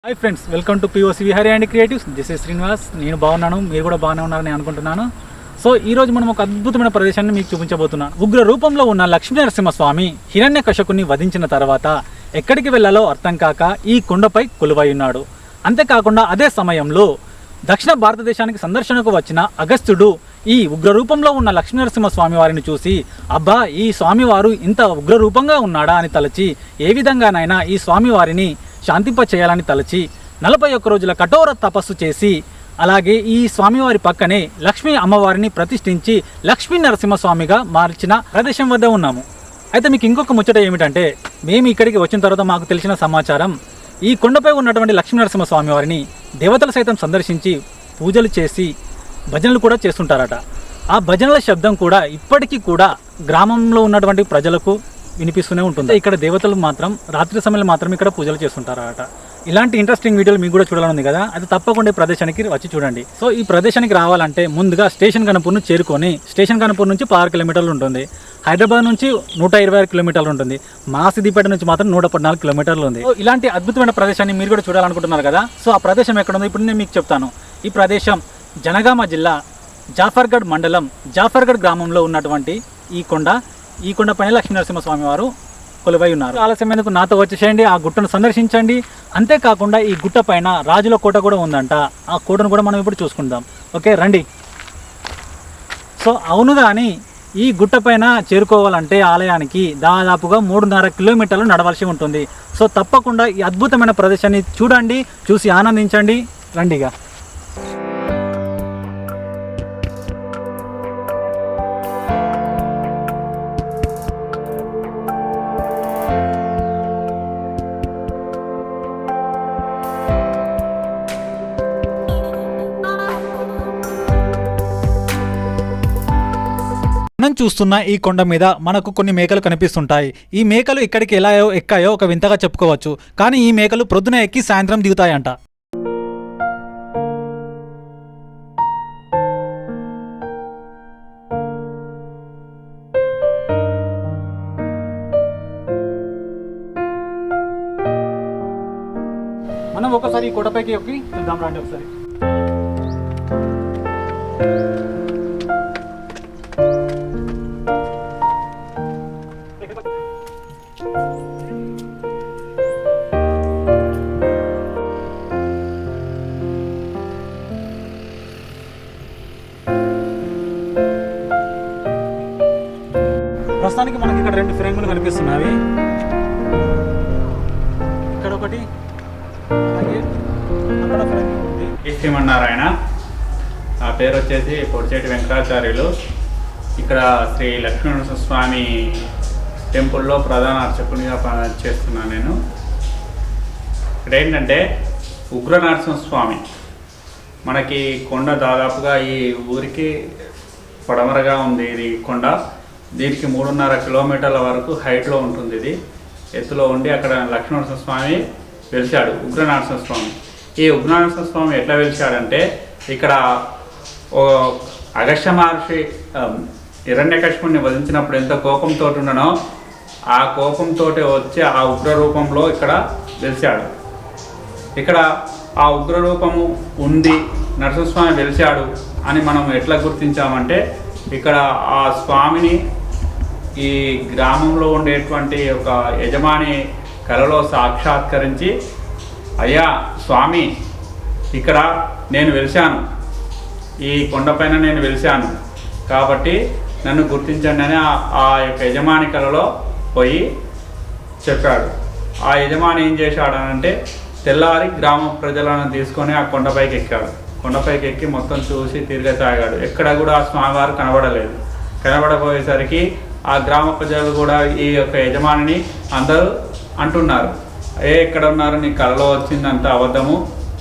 Hi friends, welcome to POC Vihari and creatives. This is Srinivas. నేను బాగున్నాను, మీరు కూడా బాగానే ఉన్నారని అనుకుంటున్నాను. సో ఈరోజు మనం ఒక అద్భుతమైన ప్రదేశాన్ని మీకు చూపించబోతున్నాను. ఉగ్ర రూపంలో ఉన్న లక్ష్మీ నరసింహస్వామి హిరణ్యకశపుని వధించిన తర్వాత ఎక్కడికి వెళ్ళాలో అర్థం కాక ఈ కొండపై కొలువై ఉన్నాడు. అంతేకాకుండా అదే సమయంలో దక్షిణ భారతదేశానికి సందర్శనకు వచ్చిన అగస్త్యుడు ఈ ఉగ్ర రూపంలో ఉన్న లక్ష్మీ నరసింహస్వామి వారిని చూసి, అబ్బా, ఈ స్వామివారు ఇంత ఉగ్ర రూపంగా ఉన్నాడా అని తలచి ఏ విధంగానైనా ఈ స్వామివారిని శాంతింప చేయాలని తలచి 41 రోజుల కఠోర తపస్సు చేసి, అలాగే ఈ స్వామివారి పక్కనే లక్ష్మీ అమ్మవారిని ప్రతిష్ఠించి లక్ష్మీ నరసింహస్వామిగా మార్చిన ప్రదేశం వద్ద ఉన్నాము. అయితే మీకు ఇంకొక ముచ్చట ఏమిటంటే, మేము ఇక్కడికి వచ్చిన తర్వాత మాకు తెలిసిన సమాచారం, ఈ కొండపై ఉన్నటువంటి లక్ష్మీ నరసింహస్వామి వారిని దేవతలు సైతం సందర్శించి పూజలు చేసి భజనలు కూడా చేస్తుంటారట. ఆ భజనల శబ్దం కూడా ఇప్పటికీ కూడా గ్రామంలో ఉన్నటువంటి ప్రజలకు వినిపిస్తూనే ఉంటుంది. ఇక్కడ దేవతలు మాత్రం రాత్రి సమయంలో మాత్రం ఇక్కడ పూజలు చేస్తుంటారట. ఇలాంటి ఇంట్రెస్టింగ్ వీడియోలు మీకు కూడా చూడాలని ఉంది కదా, అది తప్పకుండా ఈ ప్రదేశానికి వచ్చి చూడండి. సో ఈ ప్రదేశానికి రావాలంటే ముందుగా స్టేషన్ గణపూర్ను చేరుకొని, స్టేషన్ గణపూర్ నుంచి 16 కిలోమీటర్లు ఉంటుంది. హైదరాబాద్ నుంచి 126 కిలోమీటర్లు ఉంటుంది. మా సిద్దిపేట నుంచి మాత్రం 114 కిలోమీటర్లు ఉంది. సో ఇలాంటి అద్భుతమైన ప్రదేశాన్ని మీరు కూడా చూడాలనుకుంటున్నారు కదా. సో ఆ ప్రదేశం ఎక్కడ ఉందో ఇప్పుడు నేను మీకు చెప్తాను. ఈ ప్రదేశం జనగామ జిల్లా జాఫర్గఢ్ మండలం జాఫర్గఢ్ గ్రామంలో ఉన్నటువంటి ఈ కొండ పైన లక్ష్మీ నరసింహస్వామి వారు కొలువై ఉన్నారు. ఆలస్యం ఎందుకు, నాతో వచ్చేసేయండి, ఆ గుట్టను సందర్శించండి. అంతేకాకుండా ఈ గుట్ట పైన రాజుల కోట కూడా ఉందంట. ఆ కోటను కూడా మనం ఇప్పుడు చూసుకుందాం. ఓకే, రండి. సో అవును, కానీ ఈ గుట్ట పైన చేరుకోవాలంటే ఆలయానికి దాదాపుగా 3.5 కిలోమీటర్లు నడవలసి ఉంటుంది. సో తప్పకుండా ఈ అద్భుతమైన ప్రదేశాన్ని చూడండి, చూసి ఆనందించండి. రండిగా. మనం చూస్తున్న ఈ కొండ మీద మనకు కొన్ని మేకలు కనిపిస్తుంటాయి. ఈ మేకలు ఇక్కడికి ఎలా ఎక్కాయో ఒక వింతగా చెప్పుకోవచ్చు. కానీ ఈ మేకలు ప్రొద్దున ఎక్కి సాయంత్రం దిగుతాయంట. మనం ఒకసారి ఈ కొండపైకి ఎక్కి చూద్దాం రండి ఒకసారి. ప్రస్తుతానికి మనకి ఇక్కడ 2 ఫ్రేములు కనిపిస్తున్నాయి. ఇక్కడ ఒకటి, అలాగే అక్కడ ఫ్రేమ్ ఉంది. శ్రీమన్నారాయణ, ఆ పేరు వచ్చేసి పొడిచేటి వెంకటాచార్యులు. ఇక్కడ శ్రీ లక్ష్మీనరసింహస్వామి టెంపుల్లో ప్రధాన అర్చకునిగా చేస్తున్నాను నేను. ఇక్కడ ఏంటంటే ఉగ్ర నరసింహస్వామి మనకి కొండ దాదాపుగా ఈ ఊరికి పడమరగా ఉంది. ఇది కొండ దీనికి 3.5 కిలోమీటర్ల వరకు హైట్లో ఉంటుంది. ఇది ఎత్తులో ఉండి అక్కడ లక్ష్మీనరసింహస్వామి వెలిశాడు, ఉగ్ర నరసింహస్వామి. ఈ ఉగ్ర నరసింహస్వామి ఎట్లా వెలిశాడంటే, ఇక్కడ అగస్త్య మహర్షి హిరణ్యకశిపుని వధించినప్పుడు ఎంత కోపంతో ఉండనో ఆ కోపంతో వచ్చి ఆ ఉగ్ర రూపంలో ఇక్కడ వెలిశాడు. ఇక్కడ ఆ ఉగ్ర రూపము ఉంది, నరసింహస్వామి వెలిశాడు అని మనం ఎట్లా గుర్తించామంటే, ఇక్కడ ఆ స్వామిని ఈ గ్రామంలో ఉండేటువంటి ఒక యజమాని కలలో సాక్షాత్కరించి, అయ్యా స్వామి, ఇక్కడ నేను వెలిశాను, ఈ కొండపైన నేను వెలిశాను కాబట్టి నన్ను గుర్తించండి అని ఆ యొక్క యజమాని కలలో పోయి చెప్పాడు. ఆ యజమాని ఏం చేశాడనంటే, తెల్లారి గ్రామ ప్రజలను తీసుకొని ఆ కొండపైకి ఎక్కాడు. కొండపైకి ఎక్కి మొత్తం చూసి తిరగసాగాడు. ఎక్కడ కూడా ఆ స్వామివారు కనబడలేదు. కనబడపోయేసరికి ఆ గ్రామ ప్రజలు కూడా ఈ యొక్క యజమానిని అందరూ అంటున్నారు, ఎక్కడ ఉన్నారు, నీ కలలో వచ్చిందంత అబద్ధము,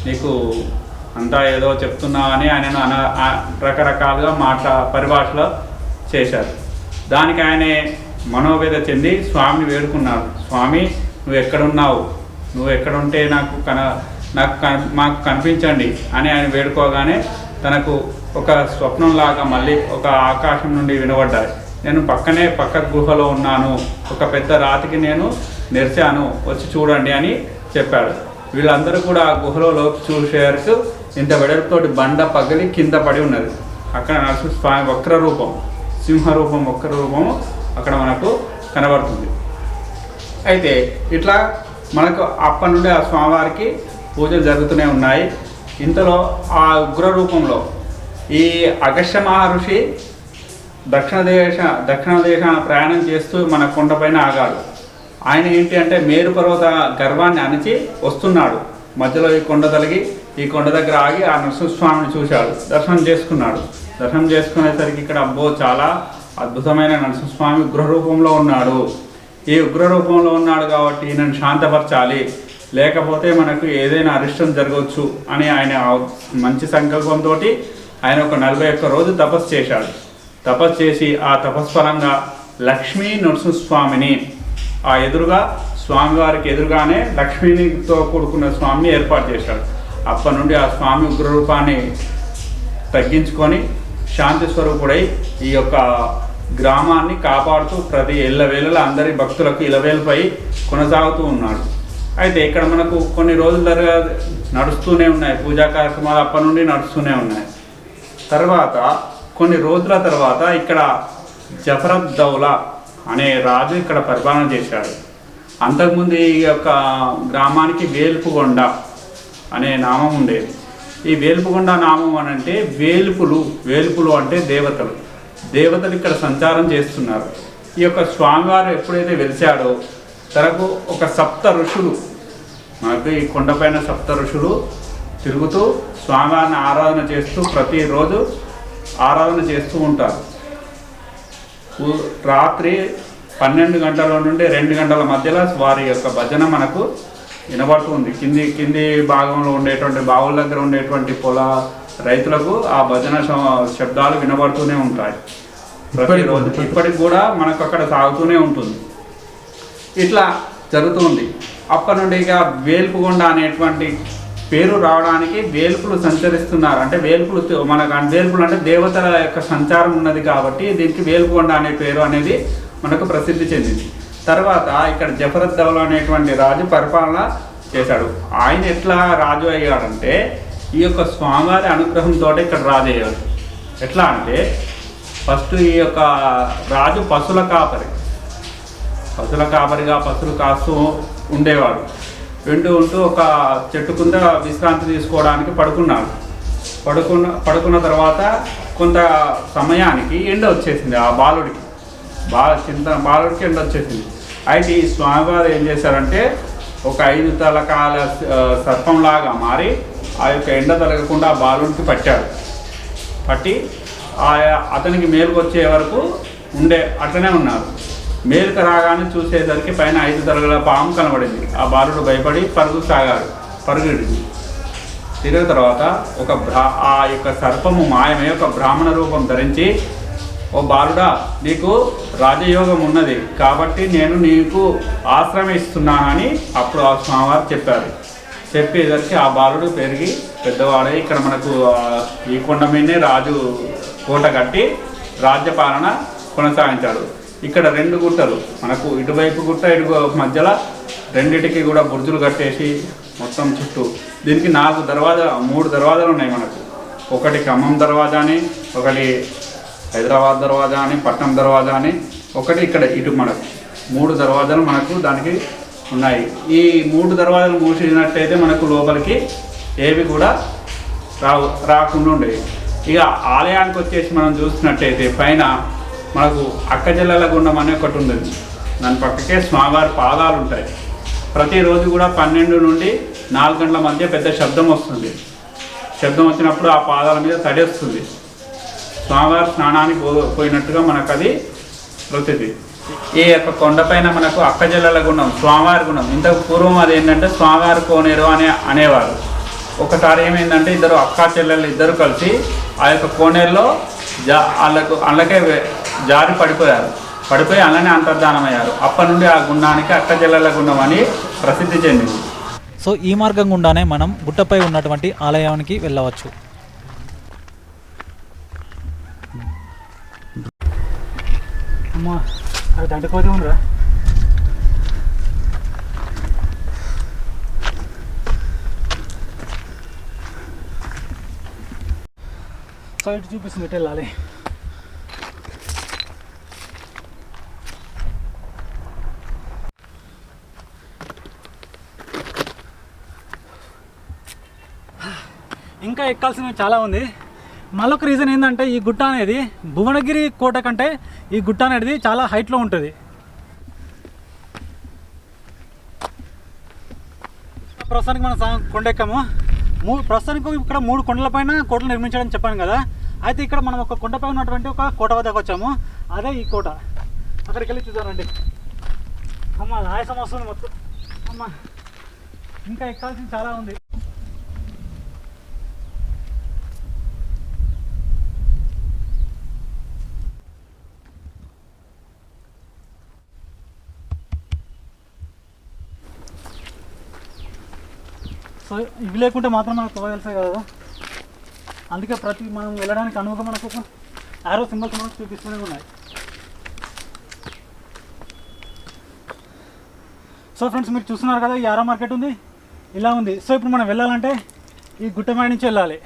నీకు అంతా ఏదో చెప్తున్నావు అని ఆయనను రకరకాలుగా పరిభాషలో చేశారు. దానికి ఆయనే మనోవేద చెంది స్వామిని వేడుకున్నాడు. స్వామి, నువ్వు ఎక్కడున్నావు, నువ్వు ఎక్కడుంటే మాకు కనిపించండి అని ఆయన వేడుకోగానే తనకు ఒక స్వప్నంలాగా మళ్ళీ ఒక ఆకాశం నుండి వినబడ్డాయి. నేను పక్క గుహలో ఉన్నాను, ఒక పెద్ద రాతికి నేను నెరిచాను, వచ్చి చూడండి అని చెప్పాడు. వీళ్ళందరూ కూడా ఆ గుహలో లోపు చూసేసరికి ఇంత వెడల్పుతోటి బండ పగిలి కింద పడి ఉన్నది. అక్కడ నరసింహస్వామి వక్ర రూపం, సింహ రూపం, వక్ర రూపము అక్కడ మనకు కనబడుతుంది. అయితే ఇట్లా మనకు అప్పటి నుండి ఆ స్వామివారికి పూజలు జరుగుతూనే ఉన్నాయి. ఇంతలో ఆ ఉగ్ర రూపంలో ఈ అగస్త్య మహర్షి దక్షిణ దేశాన ప్రయాణం చేస్తూ మన కొండపైన ఆగాడు. ఆయన ఏంటి అంటే మేరు పర్వత గర్వాన్ని అణిచి వస్తున్నాడు. మధ్యలో ఈ కొండ తలిగి ఈ కొండ దగ్గర ఆగి ఆ నరసింహస్వామిని చూశాడు, దర్శనం చేసుకున్నాడు. దర్శనం చేసుకునేసరికి ఇక్కడ అబ్బో చాలా అద్భుతమైన నరసింహస్వామి ఉగ్ర రూపంలో ఉన్నాడు. ఈ ఉగ్ర రూపంలో ఉన్నాడు కాబట్టి ఈయనను శాంతపరచాలి, లేకపోతే మనకు ఏదైనా అరిష్టం జరగవచ్చు అని ఆయన మంచి సంకల్పంతో ఆయన ఒక 41 రోజు తపస్సు చేశాడు. తపస్సు చేసి ఆ తపస్ఫలంగా లక్ష్మీ నరసింహస్వామిని ఆ ఎదురుగా స్వామివారికి ఎదురుగానే లక్ష్మీతో కూడుకున్న స్వామిని ఏర్పాటు చేశాడు. అప్పటి నుండి ఆ స్వామి ఉగ్రరూపాన్ని తగ్గించుకొని శాంతి స్వరూపుడై ఈ యొక్క గ్రామాన్ని కాపాడుతూ ప్రతి ఎల్లవేళలా అందరి భక్తులకు ఇలవేలపై కొనసాగుతూ ఉన్నాడు. అయితే ఇక్కడ మనకు కొన్ని రోజుల తర్వాత నడుస్తూనే ఉన్నాయి పూజా కార్యక్రమాలు, అప్పటి నుండి నడుస్తూనే ఉన్నాయి. తర్వాత కొన్ని రోజుల తర్వాత ఇక్కడ జఫరద్దౌలా అనే రాజు ఇక్కడ పరిపాలన చేశాడు. అంతకుముందు ఈ యొక్క గ్రామానికి వేల్పుగొండ అనే నామం ఉండేది. ఈ వేల్పుగొండ నామం అని అంటే వేల్పులు అంటే దేవతలు ఇక్కడ సంచారం చేస్తున్నారు. ఈ యొక్క స్వామివారు ఎప్పుడైతే వెలిశాడో తనకు ఒక 7 ఋషులు, మనకు ఈ కొండపైన 7 ఋషులు తిరుగుతూ స్వామివారిని ఆరాధన చేస్తూ ప్రతిరోజు ఆరాధన చేస్తూ ఉంటారు. రాత్రి 12 గంటల నుండి 2 గంటల మధ్యలో వారి యొక్క భజన మనకు వినబడుతుంది. కింది భాగంలో ఉండేటువంటి బావుల దగ్గర ఉండేటువంటి రైతులకు ఆ భజన శబ్దాలు వినబడుతూనే ఉంటాయి ప్రతిరోజు. ఇప్పటికి కూడా మనకు అక్కడ సాగుతూనే ఉంటుంది. ఇట్లా జరుగుతుంది. అప్పటి నుండి ఇక వేల్పుగొండ అనేటువంటి పేరు రావడానికి వేల్పులు సంచరిస్తున్నారు. అంటే వేల్పులు అంటే దేవతల యొక్క సంచారం ఉన్నది కాబట్టి దీనికి వేల్పుగొండ అనే పేరు అనేది మనకు ప్రసిద్ధి చెందింది. తర్వాత ఇక్కడ జఫరద్దౌలా అనేటువంటి రాజు పరిపాలన చేశాడు. ఆయన ఎట్లా రాజు అయ్యాడంటే ఈ యొక్క స్వామివారి అనుగ్రహంతో ఇక్కడ రాజు అయ్యాడు. ఎట్లా అంటే ఫస్ట్ ఈ యొక్క రాజు పశువుల కాపరిగా పశువులు కాస్తూ ఉండేవాడు. ఉంటూ ఒక చెట్టు కింద విశ్రాంతి తీసుకోవడానికి పడుకున్నాడు. పడుకున్న తర్వాత కొంత సమయానికి ఎండ వచ్చేసింది. ఆ బాలుడికి ఎండ వచ్చేసింది. అయితే ఈ స్వామివారు ఏం చేశారంటే ఒక 5 తలకాల సర్పంలాగా మారి ఆ యొక్క ఎండ తలగకుండా ఆ బాలుడికి పట్టి అతనికి మేలుకు వచ్చే వరకు అట్లనే ఉన్నారు. మేలుకు రాగానే చూసేసరికి పైన 5 తలగల పాము కనబడింది. ఆ బాలుడు భయపడి పరుగుడింది. తిరిగిన తర్వాత ఆ యొక్క సర్పము మాయమై ఒక బ్రాహ్మణ రూపం ధరించి, ఓ బాలుడా, నీకు రాజయోగం ఉన్నది కాబట్టి నేను నీకు ఆశ్రయం ఇస్తున్నానని అప్పుడు ఆ స్వామివారు చెప్పారు. చెప్పేసరికి ఆ బాలుడు పెరిగి పెద్దవాడై ఇక్కడ మనకు ఈ కొండ మీదనే రాజు కోట కట్టి రాజ్యపాలన కొనసాగించాడు. ఇక్కడ 2 గుట్టలు మనకు, ఇటువైపు గుట్ట ఇటు మధ్యలో రెండిటికి కూడా బుర్జులు కట్టేసి మొత్తం చుట్టూ దీనికి 3 దర్వాజాలు ఉన్నాయి మనకు. ఒకటి ఖమ్మం దర్వాజా అని, ఒకటి హైదరాబాద్ దర్వాజా అని, పట్నం దర్వాజా అని, ఒకటి ఇక్కడ ఇటు మనకు 3 దర్వాజాలు మనకు దానికి ఉన్నాయి. ఈ 3 దర్వాజాలు మూసినట్టయితే మనకు లోపలికి ఏవి కూడా రాకుండా ఉండేవి. ఇక ఆలయానికి వచ్చేసి మనం చూసినట్టయితే పైన మనకు అక్కజల్లల గుండం అనే ఒకటి ఉంది. దాని పక్కకే స్వామివారి పాదాలు ఉంటాయి. ప్రతిరోజు కూడా 12 నుండి 4 గంటల మధ్య పెద్ద శబ్దం వస్తుంది. శబ్దం వచ్చినప్పుడు ఆ పాదాల మీద తడి వస్తుంది. స్వామివారి స్నానానికి పోయినట్టుగా మనకు అది ప్రసిద్ధి. ఈ యొక్క కొండపైన మనకు అక్కజల్లల గుండం, స్వామివారి గుండం. ఇంతకు పూర్వం అది ఏంటంటే స్వామివారి కోనేరు అనేవారు. ఒకసారి ఏమైందంటే అక్కా చెల్లెళ్ళు ఇద్దరు కలిసి ఆ యొక్క కోనేరులో అల్లకే జారి పడిపోయి అలానే అంతర్ధానమయ్యారు. అప్పటి నుండి ఆ గుండానికి అక్కజల్లల గుండం అని ప్రసిద్ధి చెందింది. సో ఈ మార్గం గుండానే మనం గుట్టపై ఉన్నటువంటి ఆలయానికి వెళ్ళవచ్చు. అమ్మా అది దండకోతే ఉందిరా. సో ఇటు చూపిస్తుంది, ఇటు వెళ్ళాలి. ఇంకా ఎక్కాల్సినవి చాలా ఉంది. మళ్ళొక రీజన్ ఏంటంటే ఈ గుట్ట అనేది భువనగిరి కోట కంటే ఈ గుట్ట అనేది చాలా హైట్లో ఉంటుంది. ప్రస్తుతానికి మనం కొండ ఎక్కాము. ప్రస్తుతానికి ఇక్కడ 3 కొండలపైన కోటలు నిర్మించాలని చెప్పాను కదా. అయితే ఇక్కడ మనం ఒక కొండపై ఉన్నటువంటి ఒక కోట వద్దకు వచ్చాము. అదే ఈ కోట. అక్కడికి వెళ్ళి చూద్దామండి. అమ్మ ఆయాసం వస్తుంది మొత్తం. అమ్మ ఇంకా ఎక్కాల్సింది చాలా ఉంది. సో ఇవి లేకుంటే మాత్రం మనకు తోగలుస్తాయి కదా. అందుకే మనం వెళ్ళడానికి అనువుగా మనకు ఒక ఆరో సింబల్స్ మనకు చూపిస్తూనే ఉన్నాయి. సో ఫ్రెండ్స్, మీరు చూస్తున్నారు కదా, ఈ ఆరో మార్కెట్ ఉంది, ఇలా ఉంది. సో ఇప్పుడు మనం వెళ్ళాలంటే ఈ గుట్టమాయ నుంచి వెళ్ళాలి.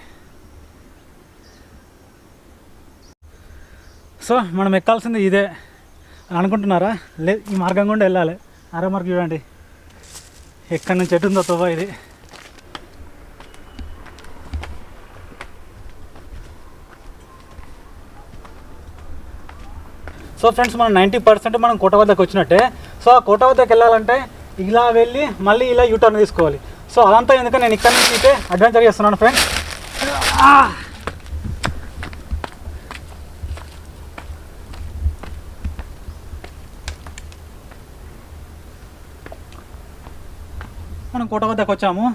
సో మనం ఎక్కాల్సింది ఇదే అనుకుంటున్నారా? లేదు, ఈ మార్గం గుండా వెళ్ళాలి. ఆరో మార్గం చూడండి, ఎక్కడి నుంచి ఎటు ఉందో తోవ ఇది. సో ఫ్రెండ్స్, మనం 90% మనం కోట వద్దకు వచ్చినట్టే. సో ఆ కోట వద్దకు వెళ్ళాలంటే ఇలా వెళ్ళి మళ్ళీ ఇలా యూటర్న్ తీసుకోవాలి. సో అదంతా ఎందుకంటే నేను ఇక్కడ నుంచి అయితే అడ్వెంచర్ చేస్తున్నాను ఫ్రెండ్స్. మనం కోట వద్దకు వచ్చాము.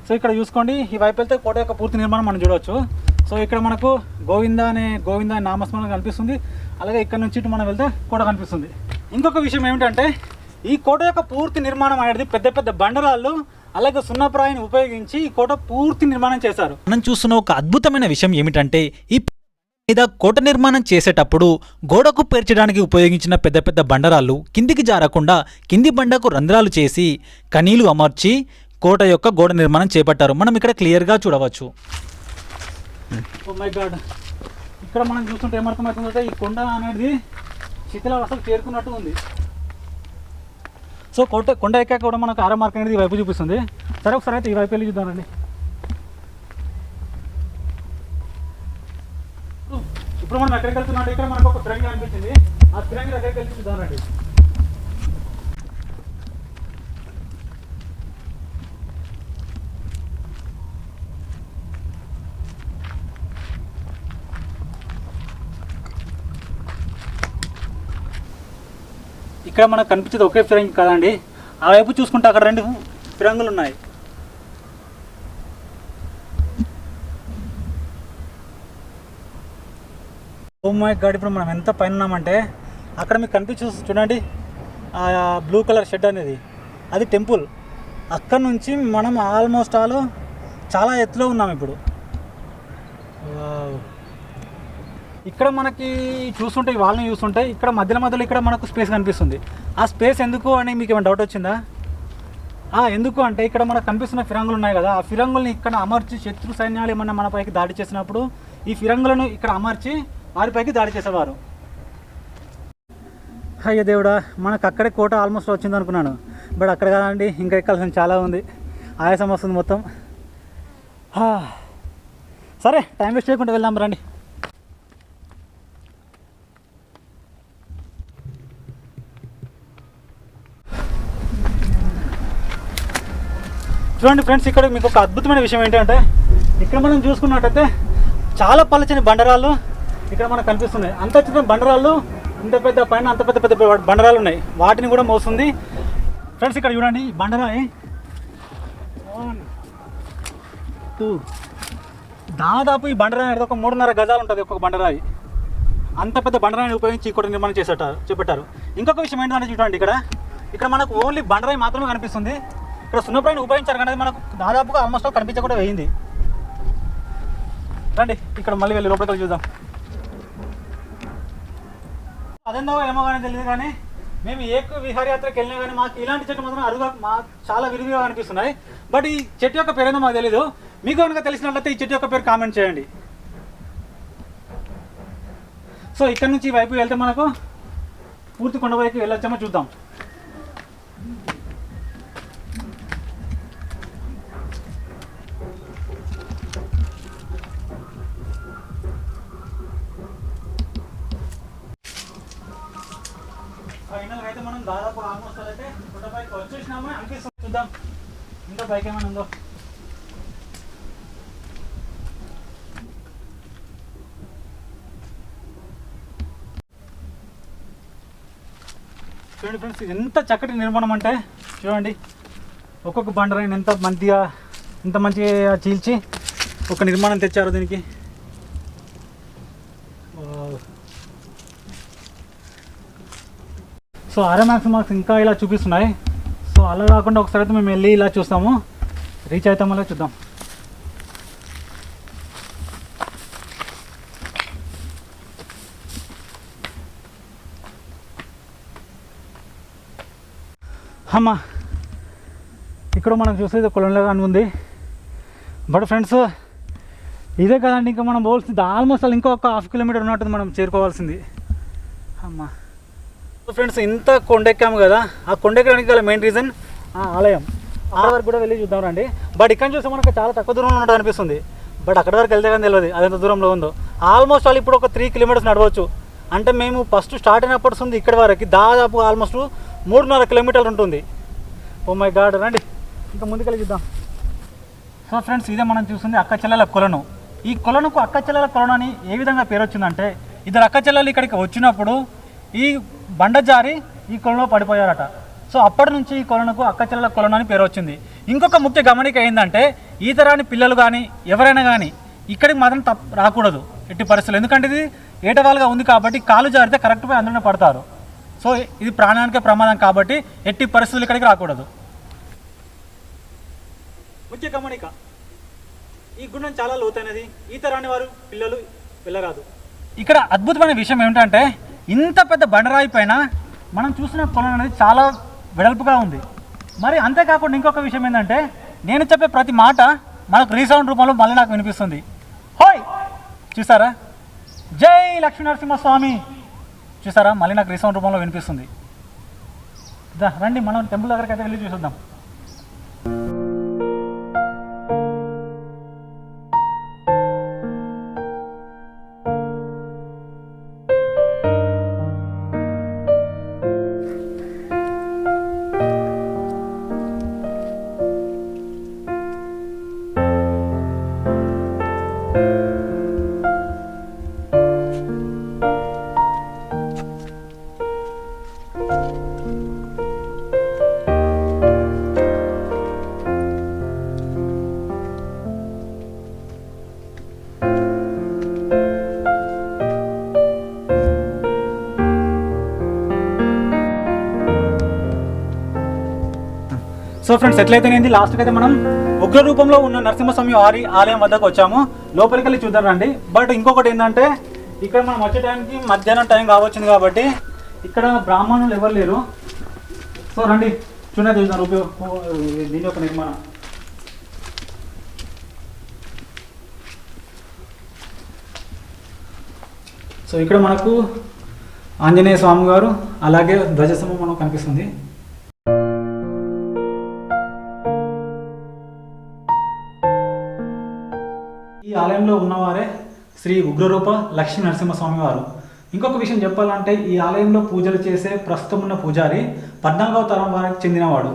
సో ఇక్కడ చూసుకోండి, ఈ వైపు వెళ్తే కోట యొక్క పూర్తి నిర్మాణం మనం చూడవచ్చు. సో ఇక్కడ మనకు గోవింద అనే నామస్మరణ కనిపిస్తుంది. అలాగే ఇక్కడ నుంచి ఇటు మనం వెళ్తే కోట కనిపిస్తుంది. ఇంకొక విషయం ఏమిటంటే, ఈ కోట యొక్క పూర్తి నిర్మాణం అనేది పెద్ద పెద్ద బండరాళ్ళు అలాగే సున్నప్రాయిని ఉపయోగించి ఈ కోట పూర్తి నిర్మాణం చేశారు. మనం చూస్తున్న ఒక అద్భుతమైన విషయం ఏమిటంటే, ఈ మీద కోట నిర్మాణం చేసేటప్పుడు గోడకు పేర్చడానికి ఉపయోగించిన పెద్ద పెద్ద బండరాళ్ళు కిందికి జారకుండా కింది బండకు రంధ్రాలు చేసి కనీలు అమర్చి కోట యొక్క గోడ నిర్మాణం చేపట్టారు. మనం ఇక్కడ క్లియర్గా చూడవచ్చు. ఓ మై గాడ్, ఇక్కడ మనం చూస్తుంటే ఏమర్థమవుతుందంటే ఈ కొండ అనేది శిథిలావస్థకు చేరుకున్నట్టు ఉంది. సో కొండ ఎక్కాక కూడా మనకు ఆరో మార్క్ అనేది ఈ వైపు చూపిస్తుంది. సరే, ఒకసారి అయితే ఈ వైపు వెళ్ళి చూద్దామండి. ఇప్పుడు మనం ఎక్కడికి వెళ్తున్నాం, ఇక్కడ మనకు ఒక ఫిరంగి అనిపించింది. ఆ ఫిరంగి దగ్గరికి వెళ్ళి చూద్దామండి. ఇక్కడ మనకు కనిపించేది ఒకే ఫిరంగి కదండి. ఆ వైపు చూసుకుంటే అక్కడ 2 ఫిరంగులు ఉన్నాయి. ఓ మై గాడ్, ఇప్పుడు మనం ఎంత పైన ఉన్నామంటే అక్కడ మీకు కనిపించేసి చూడండి, ఆ బ్లూ కలర్ షెడ్ అనేది అది టెంపుల్. అక్కడ నుంచి మనం ఆల్మోస్ట్ చాలా ఎత్తులో ఉన్నాం ఇప్పుడు. ఇక్కడ మనకి చూస్తుంటే వాళ్ళని చూస్తుంటే ఇక్కడ మధ్యలో ఇక్కడ మనకు స్పేస్ కనిపిస్తుంది. ఆ స్పేస్ ఎందుకు అని మీకు ఏమైనా డౌట్ వచ్చిందా? ఎందుకు అంటే ఇక్కడ మనకు కనిపిస్తున్న ఫిరంగులు ఉన్నాయి కదా, ఆ ఫిరంగుల్ని ఇక్కడ అమర్చి శత్రు సైన్యాలు ఏమన్నా మన పైకి దాడి చేసినప్పుడు ఈ ఫిరంగులను ఇక్కడ అమర్చి వారిపైకి దాడి చేసేవారు. అయ్యో దేవుడా, మనకు అక్కడే కోట ఆల్మోస్ట్ వచ్చింది అనుకున్నాను. బట్ అక్కడ కాదండి, ఇంకా ఎక్కాల్సింది చాలా ఉంది. ఆయాసం వస్తుంది మొత్తం. సరే, టైం వేస్ట్ చేయకుండా వెళ్దాం రండి. చూడండి ఫ్రెండ్స్, ఇక్కడ మీకు ఒక అద్భుతమైన విషయం ఏంటంటే, ఇక్కడ మనం చూసుకున్నట్టయితే చాలా పలచని బండరాళ్ళు ఇక్కడ మనకు కనిపిస్తున్నాయి. అంత చిన్న బండరాళ్ళు, ఇంత పెద్ద పైన అంత పెద్ద పెద్ద బండరాళ్ళు ఉన్నాయి, వాటిని కూడా మోస్తుంది. ఫ్రెండ్స్ ఇక్కడ చూడండి, ఈ బండరాయి 1, 2 దాదాపు ఈ బండరాయి అనేది ఒక 3.5 గజాలు ఉంటుంది ఒక్కొక్క బండరాయి. అంత పెద్ద బండరాయిని ఉపయోగించి ఈ కోట నిర్మాణం చేపట్టారు. ఇంకొక విషయం ఏంటంటే చూడండి, ఇక్కడ మనకు ఓన్లీ బండరాయి మాత్రమే కనిపిస్తుంది. ఇక్కడ సున్నప్రాయిని ఉపయోగించారు కానీ మనకు దాదాపుగా ఆల్మోస్ట్ కనిపించకుండా వేయింది. రండి, ఇక్కడ మళ్ళీ వెళ్ళి లోపలికి చూద్దాం. అదేందో ఏమో కానీ తెలియదు కానీ మేము ఏ విహారయాత్రకు వెళ్ళినా కానీ మాకు ఇలాంటి చెట్టు మాత్రం అరుగా చాలా విరివిగా అనిపిస్తున్నాయి. బట్ ఈ చెట్టు యొక్క పేరు ఏదో మాకు తెలీదు. మీకు కనుక తెలిసినట్లయితే ఈ చెట్టు యొక్క పేరు కామెంట్ చేయండి. సో ఇక్కడ నుంచి ఈ వైపు వెళ్తే మనకు పూర్తి కొండపైకి వెళ్ళొచ్చామో చూద్దాం. ఫైనల్గా అయితే మనం దాదాపు ఆల్మోస్ట్ అయితే కొండపైకి వచ్చేసినామా అనిపిస్తుంది. చూద్దాం ఇంకా పైకి ఏమైనా ఉందో. చూడండి ఫ్రెండ్స్, ఇది ఎంత చక్కటి నిర్మాణం అంటే చూడండి, ఒక్కొక్క బండరాయిని ఎంత మంచిగా చీల్చి ఒక నిర్మాణం తెచ్చారు దీనికి. సో ఆర్ఎంఎక్స్ మార్క్స్ ఇంకా ఇలా చూపిస్తున్నాయి. సో అలా కాకుండా ఒకసారి అయితే మేము వెళ్ళి ఇలా చూస్తాము, రీచ్ అవుతాం అలా చూద్దాం. అమ్మా, ఇక్కడ మనం చూసేది కొలంలాగా ఉంది. బట్ ఫ్రెండ్స్ ఇదే కదండి, ఇంకా మనం పోవాల్సింది ఆల్మోస్ట్ అలా ఇంకొక 1/2 కిలోమీటర్ ఉన్నట్టుంది మనం చేరుకోవాల్సింది. అమ్మా ఫ్రెండ్స్, ఇంత కొండెక్కాము కదా, ఆ కొండెక్కడానికి గల మెయిన్ రీజన్ ఆలయం. ఆ వరకు కూడా వెళ్ళి చూద్దాం రండి. బట్ ఇక్కడ చూస్తే మనకు చాలా తక్కువ దూరంలో ఉన్నట్టు అనిపిస్తుంది. బట్ అక్కడ వరకు వెళ్తే కానీ తెలియదు అది ఎంత దూరంలో ఉందో. ఆల్మోస్ట్ వాళ్ళు ఇప్పుడు ఒక 3 కిలోమీటర్స్ నడవచ్చు. అంటే మేము ఫస్ట్ స్టార్ట్ అయినప్పటి ఉంది ఇక్కడి వరకు దాదాపు ఆల్మోస్ట్ 3.5 కిలోమీటర్లు ఉంటుంది. ఓ మై గాడ్, రండి ఇంకా ముందుకెళ్ళి చూద్దాం. సో ఫ్రెండ్స్, ఇదే మనం చూస్తుంది అక్క చెల్లెల కొలను. ఈ కొలనుకు అక్క చెల్లెల కొలను అని ఏ విధంగా పేరు వచ్చిందంటే, ఇద్దరు అక్క చెల్లెలు ఇక్కడికి వచ్చినప్పుడు ఈ బండ జారి ఈ కొలను పడిపోయారట. సో అప్పటి నుంచి ఈ కొలనుకు అక్క చెల్లెల కొలను అని పేరు వచ్చింది. ఇంకొక ముఖ్య గమనిక ఏంటంటే, ఈత రాని పిల్లలు కానీ ఎవరైనా కానీ ఇక్కడికి మాత్రం రాకూడదు ఎట్టి పరిస్థితులు. ఎందుకంటే ఇది ఏటవాలుగా ఉంది కాబట్టి కాలు జారితే కరెక్ట్గా అందులోనే పడతారు. సో ఇది ప్రాణానికే ప్రమాదం కాబట్టి ఎట్టి పరిస్థితులు ఇక్కడికి రాకూడదు. ముఖ్య గమనిక, ఈ గుండం చాలా లోతైనది, ఈత రాని వారు పిల్లలు వెళ్ళరాదు. ఇక్కడ అద్భుతమైన విషయం ఏమిటంటే, ఇంత పెద్ద బండరాయి పైన మనం చూసిన కొలను అనేది చాలా వెడల్పుగా ఉంది. మరి అంతేకాకుండా ఇంకొక విషయం ఏంటంటే, నేను చెప్పే ప్రతి మాట మనకు రీసౌండ్ రూపంలో మళ్ళీ నాకు వినిపిస్తుంది. హోయ్, చూసారా? జై లక్ష్మీనరసింహస్వామి, చూసారా? మళ్ళీ నాకు రీసౌండ్ రూపంలో వినిపిస్తుంది. రండి మనం టెంపుల్ దగ్గరికి అయితే వెళ్ళి చూద్దాం. సో ఫ్రెండ్స్, ఎట్లయితే నేను లాస్ట్కి అయితే మనం ఉగ్ర రూపంలో ఉన్న నరసింహస్వామి ఆలయం వద్దకు వచ్చాము. లోపలికి వెళ్ళి చూద్దాం రండి. బట్ ఇంకొకటి ఏంటంటే, ఇక్కడ మనం వచ్చే టైంకి మధ్యాహ్నం టైం కావచ్చింది కాబట్టి ఇక్కడ బ్రాహ్మణులు ఎవరు లేరు. సో రండి చూడండి చూద్దాం దీని యొక్క నిర్మాణం. సో ఇక్కడ మనకు ఆంజనేయ స్వామి గారు అలాగే ధ్వజస్తంభం మనకు కనిపిస్తుంది. ఈ ఆలయంలో ఉన్నవారే శ్రీ ఉగ్రరూప లక్ష్మీ నరసింహస్వామి వారు. ఇంకొక విషయం చెప్పాలంటే, ఈ ఆలయంలో పూజలు చేసే ప్రస్తుతం ఉన్న పూజారి 14వ తరం వారికి చెందినవాడు.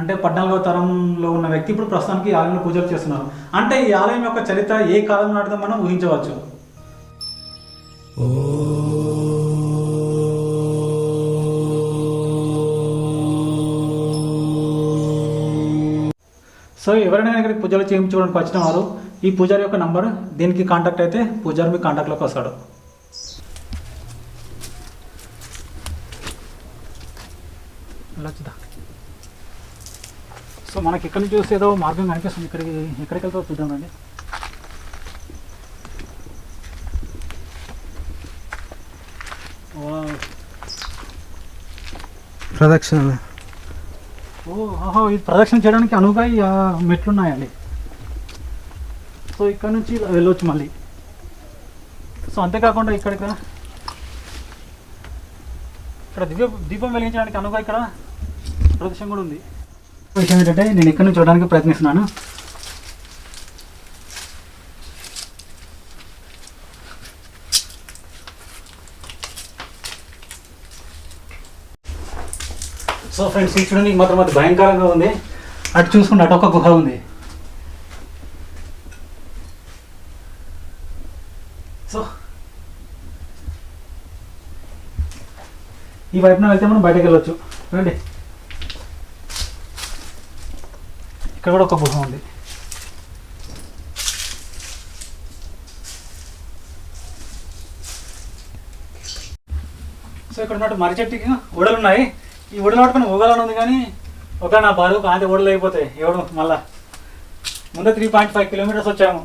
అంటే 14వ తరంలో ఉన్న వ్యక్తి ఇప్పుడు ప్రస్తుతానికి ఈ ఆలయంలో పూజలు చేస్తున్నారు. అంటే ఈ ఆలయం యొక్క చరిత్ర ఏ కాలం నాటిదో మనం ఊహించవచ్చు. సో ఎవరైనా ఇక్కడికి పూజలు చేయించుకోవడానికి వచ్చిన వారు ఈ పూజారి యొక్క నంబర్ దీనికి కాంటాక్ట్ అయితే పూజారి మీ కాంటాక్ట్లోకి వస్తాడు. అలా చూద్దాం. సో మనకి ఇక్కడ నుంచి చూస్తే ఏదో మార్గం కనిపిస్తుంది. ఎక్కడికి వెళ్తారో చూద్దామండి. ప్రదక్షిణ. ఓహో, ఇది ప్రదక్షిణ చేయడానికి అనువుగా ఈ మెట్లున్నాయండి. సో ఇక్కడ నుంచి వెళ్ళవచ్చు మళ్ళీ. సో అంతేకాకుండా ఇక్కడ ఇక్కడ దీపం వెలిగించడానికి అనుకో ఇక్కడ ప్రదేశం కూడా ఉంది. విషయం ఏంటంటే నేను ఇక్కడ నుంచి చూడడానికి ప్రయత్నిస్తున్నాను. సో ఫ్రెండ్స్ ఇది చూడడానికి మాత్రం అది భయంకరంగా ఉంది. అటు చూసుకుంటే అటు ఒక గుహ ఉంది. సో ఈ వైపున వెళ్తే మనం బయటకు వెళ్ళొచ్చు. రండి, ఇక్కడ కూడా ఒక గుహ ఉంది. సో ఇక్కడ ఉన్నట్టు మర్రి చెట్టుకి ఉడలు ఉన్నాయి. ఈ ఉడలు పట్టుకుని ఊగాలని ఉంది, కానీ ఒక నా బరువు కాంతి ఉడలు అయిపోతాయి. ఎవడు మళ్ళా ముందే 3.5 కిలోమీటర్స్ వచ్చాము.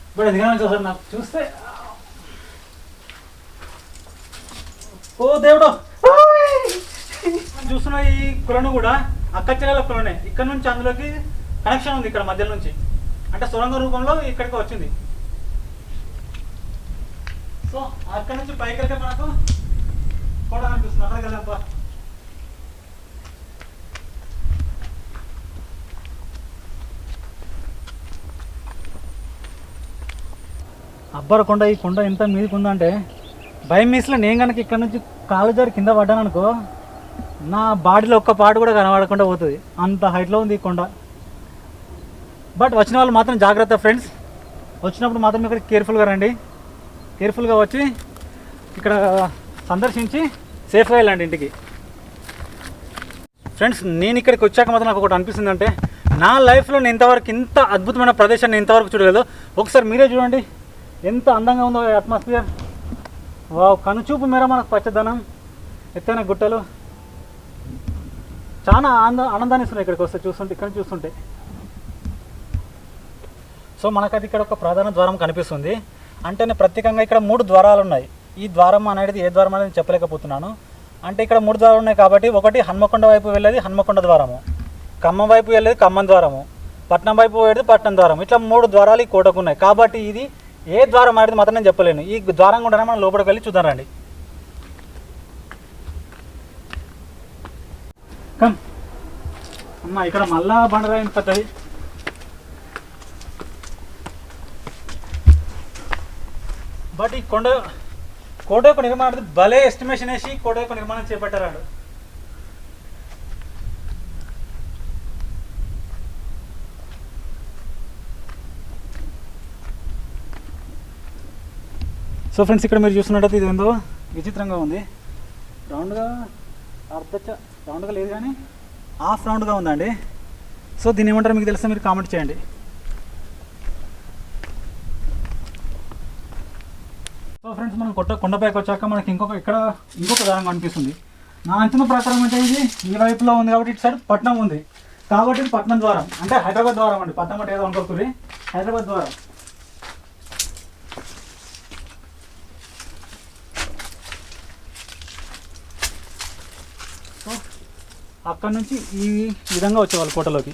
ఇప్పుడు దిగాలని చూసారు నాకు చూస్తే, ఓ దేవుడు. చూస్తున్న ఈ కులను కూడా అక్కచెల్లెల కులనే. ఇక్కడ నుంచి అందులోకి కనెక్షన్ ఉంది, ఇక్కడ మధ్యలో నుంచి, అంటే సొరంగ రూపంలో ఇక్కడికి వచ్చింది. సో అక్కడ నుంచి పైకి వెళ్తే మనకు కూడా అనిపిస్తుంది. అక్కడికి వెళ్ళాంపా. అబ్బర్ కొండ, ఈ కొండ ఎంత మీదకి ఉందంటే భయం మీసులో నేను కనుక ఇక్కడ నుంచి కాలు జారి కింద పడ్డాను అనుకో, నా బాడీలో ఒక్క పాటు కూడా కనబడకుండా పోతుంది. అంత హైట్లో ఉంది ఈ కొండ. బట్ వచ్చిన వాళ్ళు మాత్రం జాగ్రత్త ఫ్రెండ్స్. వచ్చినప్పుడు మాత్రం ఇక్కడ కేర్ఫుల్గా రండి. కేర్ఫుల్గా వచ్చి ఇక్కడ సందర్శించి సేఫ్గా వెళ్ళండి ఇంటికి. ఫ్రెండ్స్ నేను ఇక్కడికి వచ్చాక మాత్రం నాకు ఒకటి అనిపిస్తుంది, అంటే నా లైఫ్లో నేను ఇంతవరకు ఇంత అద్భుతమైన ప్రదేశాన్ని ఇంతవరకు చూడలేదు. ఒకసారి మీరే చూడండి ఎంత అందంగా ఉందో అట్మాస్ఫియర్. వావ్, కనుచూపు మేర మనకు పచ్చదనం, ఎత్తైన గుట్టలు చాలా ఆనందాన్ని ఇస్తున్నాయి ఇక్కడికి వస్తే చూస్తుంటే, ఇక్కడ చూస్తుంటే. సో మనకైతే ఇక్కడ ఒక ప్రధాన ద్వారం కనిపిస్తుంది. అంటే ప్రత్యేకంగా ఇక్కడ 3 ద్వారాలు ఉన్నాయి. ఈ ద్వారం అనేది ఏ ద్వారం అనేది చెప్పలేకపోతున్నాను. అంటే ఇక్కడ 3 ద్వారాలు ఉన్నాయి కాబట్టి, ఒకటి హన్మకొండ వైపు వెళ్ళేది హన్మకొండ ద్వారము, ఖమ్మం వైపు వెళ్ళేది ఖమ్మం ద్వారము, పట్నం వైపు వెళ్ళేది పట్నం ద్వారం. ఇట్లా 3 ద్వారాలు ఈ కోటకు ఉన్నాయి. కాబట్టి ఇది ఏ ద్వారం అనేది మాత్రం నేను చెప్పలేను. ఈ ద్వారం కూడా మనం లోపలికి వెళ్ళి చూద్దాం రండి. కమ్ అమ్మ, ఇక్కడ మళ్ళా బండరాయి పెద్దది. బట్ ఈ కోట యొక్క నిర్మాణం భలే ఎస్టిమేషన్ వేసి కోట యొక్క నిర్మాణం చేపట్టారు. సో ఫ్రెండ్స్ ఇక్కడ మీరు చూస్తున్నట్టయితే ఇది ఏందో విచిత్రంగా ఉంది. రౌండ్గా రౌండ్గా లేదు కానీ హాఫ్ రౌండ్గా ఉందండి. సో దీన్ని ఏమంటారు మీకు తెలిస్తే మీరు కామెంట్ చేయండి. సో ఫ్రెండ్స్ మనం కొండపైకి వచ్చాక మనకి ఇంకొక దారం కనిపిస్తుంది. నా అంచనా ప్రకారం అంటే ఇది ఈ వైపులో ఉంది కాబట్టి ఇటు సైడ్ పట్నం ఉంది కాబట్టి ఇది పట్నం ద్వారం, అంటే హైదరాబాద్ ద్వారం అండి. పట్నం అంటే ఏదో అనుకోకూరి, హైదరాబాద్ ద్వారం. సో అక్కడ నుంచి ఈ విధంగా వచ్చేవాళ్ళు కోటలోకి.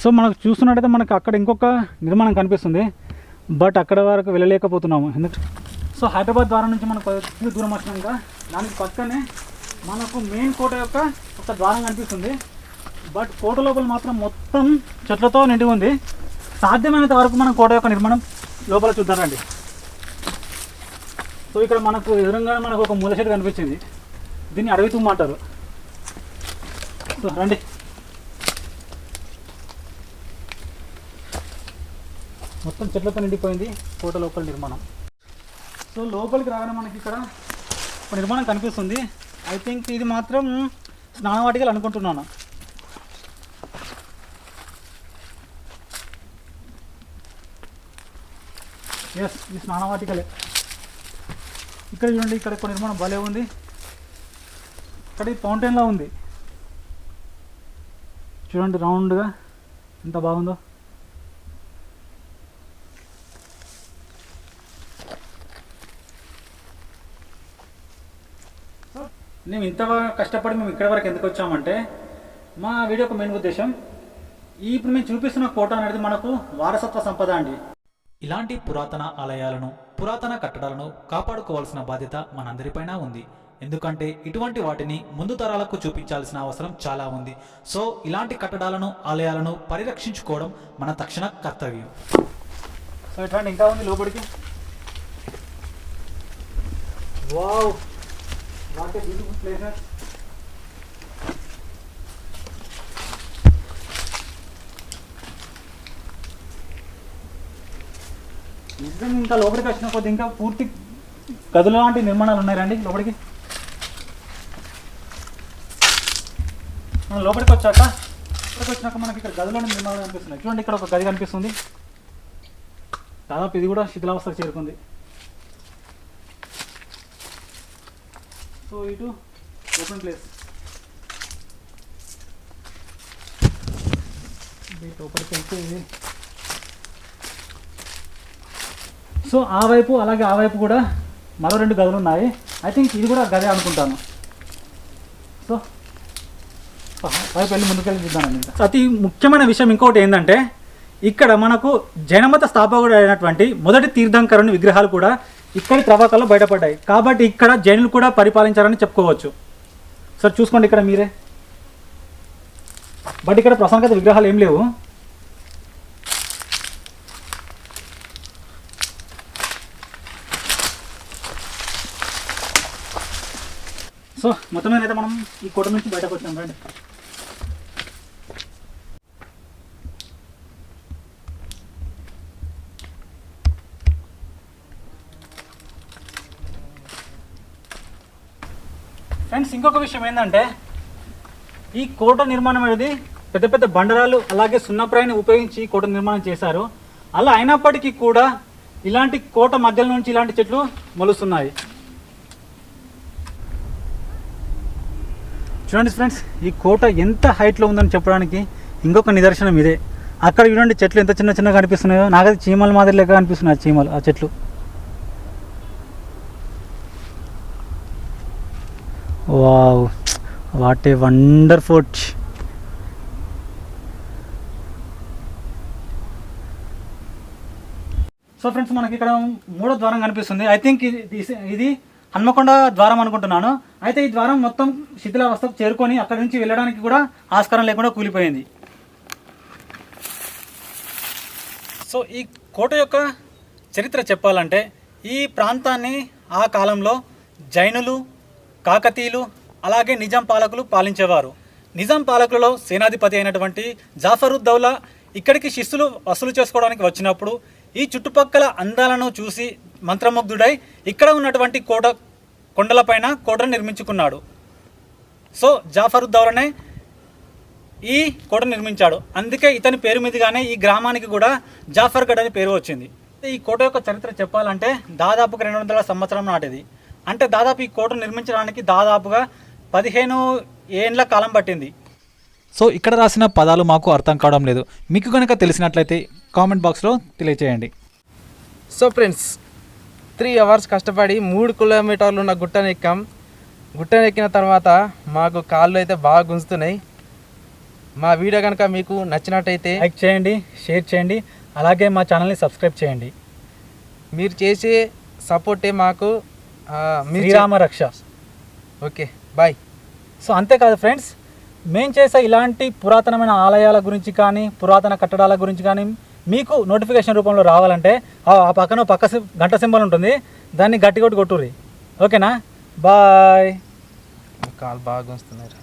సో మనకు చూస్తున్నట్టయితే మనకు అక్కడ ఇంకొక నిర్మాణం కనిపిస్తుంది. బట్ అక్కడ వరకు వెళ్ళలేకపోతున్నాము ఎందుకంటే. సో హైదరాబాద్ ద్వారం నుంచి మనకు కొద్దిగా దూరం వచ్చినాక దానికి పక్కనే మనకు మెయిన్ కోట యొక్క ఒక ద్వారం కనిపిస్తుంది. బట్ కోట లోపల మాత్రం మొత్తం చెట్లతో నిండి ఉంది. సాధ్యమైనంత వరకు మనం కోట యొక్క నిర్మాణం లోపల చూద్దామండి. సో ఇక్కడ మనకు ఎదురుగా మనకు ఒక మూల చెట్టు కనిపించింది. దీన్ని అడవి తుమ్మ అంటారు. సో రండి. మొత్తం చెట్లతో నిండిపోయింది కోట లోపల నిర్మాణం. సో లోపలికి రాగానే మనకి ఇక్కడ ఒక నిర్మాణం కనిపిస్తుంది. ఐ థింక్ ఇది మాత్రం స్నానవాటికలు అనుకుంటున్నాను. ఎస్, ఇది స్నానవాటికలే. ఇక్కడ చూడండి, ఇక్కడ ఒక నిర్మాణం భలే ఉంది. ఇక్కడ ఇది ఫౌంటైన్లా ఉంది చూడండి, రౌండ్గా ఎంత బాగుందో. మేము ఇంత కష్టపడి మేము ఇక్కడ వరకు ఎందుకు వచ్చామంటే మా వీడియో ఒక మెయిన్ ఉద్దేశం ఇప్పుడు మేము చూపిస్తున్న కోట అనేది మనకు వారసత్వ సంపద అండి. ఇలాంటి పురాతన ఆలయాలను, పురాతన కట్టడాలను కాపాడుకోవాల్సిన బాధ్యత మనందరిపైన ఉంది. ఎందుకంటే ఇటువంటి వాటిని ముందు తరాలకు చూపించాల్సిన అవసరం చాలా ఉంది. సో ఇలాంటి కట్టడాలను, ఆలయాలను పరిరక్షించుకోవడం మన తక్షణ కర్తవ్యం. సో ఇట్లాంటి ఇంకా ఉంది లోపలికి. Wow, what a beautiful place. నిజంగా ఇంకా లోపలికి వచ్చిన కొద్ది ఇంకా పూర్తి గదులు లాంటి నిర్మాణాలు ఉన్నాయి. రండి లోపలికి. మనం లోపలికి వచ్చినాక మనకి ఇక్కడ గదిలోని నిర్మాణాలు కనిపిస్తున్నాయి. చూడండి, ఇక్కడ ఒక గది కనిపిస్తుంది. దాదాపు ఇది కూడా శిథిలావస్థకు చేరుకుంది. సో ఇటు ఓపెన్ ప్లేస్. లోపలికి వెళ్తే సో ఆ వైపు అలాగే ఆ వైపు కూడా మరో 2 గదులు ఉన్నాయి. ఐ థింక్ ఇది కూడా గదే అనుకుంటాను. సో వైపు వెళ్ళి ముందుకెళ్ళి చూద్దామండి. అతి ముఖ్యమైన విషయం ఇంకొకటి ఏంటంటే, ఇక్కడ మనకు జైనమత స్థాపకుడు అయినటువంటి మొదటి తీర్థంకరుని విగ్రహాలు కూడా ఇక్కడి త్రవ్వకాల్లో బయటపడ్డాయి. కాబట్టి ఇక్కడ జైనులు కూడా పరిపాలించారని చెప్పుకోవచ్చు. సార్ చూసుకోండి ఇక్కడ మీరే. బట్ ఇక్కడ ప్రసంగత విగ్రహాలు ఏం లేవు. సో మొత్తం మీద అయితే మనం ఈ కోట నుంచి బయటకు వచ్చాం. రండి. ఫ్రెండ్స్, ఇంకొక విషయం ఏంటంటే, ఈ కోట నిర్మాణం అనేది పెద్ద పెద్ద బండరాలు అలాగే సున్నప్రాయిని ఉపయోగించి కోట నిర్మాణం చేశారు. అలా అయినప్పటికీ కూడా ఇలాంటి కోట మధ్యలో నుంచి ఇలాంటి చెట్లు మొలుస్తున్నాయి. చూడండి ఫ్రెండ్స్, ఈ కోట ఎంత హైట్లో ఉందని చెప్పడానికి ఇంకొక నిదర్శనం ఇదే. అక్కడ చూడండి చెట్లు ఎంత చిన్న చిన్నగా కనిపిస్తున్నాయో. నాకైతే చీమల మాదిరి లెక్క కనిపిస్తున్నాయి చీమలు, ఆ చెట్లు. Wow, what a wonderful. So friends, మనకి ఇక్కడ 3వ ద్వారం కనిపిస్తుంది. ఐ థింక్ ఇది హన్మకొండ ద్వారం అనుకుంటున్నాను. అయితే ఈ ద్వారం మొత్తం శిథిలావస్థకు చేరుకొని అక్కడి నుంచి వెళ్ళడానికి కూడా ఆస్కారం లేకుండా కూలిపోయింది. సో ఈ కోట యొక్క చరిత్ర చెప్పాలంటే, ఈ ప్రాంతాన్ని ఆ కాలంలో జైనులు, కాకతీయులు అలాగే నిజాం పాలకులు పాలించేవారు. నిజాం పాలకులలో సేనాధిపతి అయినటువంటి జాఫరుద్దౌలా ఇక్కడికి శిస్తులు వసూలు చేసుకోవడానికి వచ్చినప్పుడు ఈ చుట్టుపక్కల అందాలను చూసి మంత్రముగ్ధుడై ఇక్కడ ఉన్నటువంటి కొండలపైన కోటను నిర్మించుకున్నాడు. సో జాఫరుద్దౌలానే ఈ కోట నిర్మించాడు. అందుకే ఇతని పేరు మీదుగానే ఈ గ్రామానికి కూడా జాఫర్గఢ్ అని పేరు వచ్చింది. ఈ కోట యొక్క చరిత్ర చెప్పాలంటే దాదాపుగా 200 సంవత్సరం నాటిది. అంటే దాదాపు ఈ కోట నిర్మించడానికి దాదాపుగా 15 ఏండ్ల కాలం పట్టింది. సో ఇక్కడ రాసిన పదాలు మాకు అర్థం కావడం లేదు. మీకు కనుక తెలిసినట్లయితే కామెంట్ బాక్స్లో తెలియచేయండి. సో ఫ్రెండ్స్, 3 అవర్స్ కష్టపడి 3 కిలోమీటర్లు ఉన్న గుట్టను ఎక్కాం. గుట్టను ఎక్కిన తర్వాత మాకు కాళ్ళు అయితే బాగా గుంజుతున్నాయి. మా వీడియో కనుక మీకు నచ్చినట్టయితే లైక్ చేయండి, షేర్ చేయండి, అలాగే మా ఛానల్ని సబ్స్క్రైబ్ చేయండి. మీరు చేసే సపోర్టే మాకు శ్రీరామ రక్ష. Okay, bye. సో అంతేకాదు ఫ్రెండ్స్, మేము చేసే ఇలాంటి పురాతనమైన ఆలయాల గురించి కానీ పురాతన కట్టడాల గురించి కానీ మీకు నోటిఫికేషన్ రూపంలో రావాలంటే ఆ పక్కన గంట సింబల్ ఉంటుంది, దాన్ని గట్టి కొట్టుర్రి. ఓకేనా? బాయ్. కాళ్ళు బాగా గుంజుతున్నారు.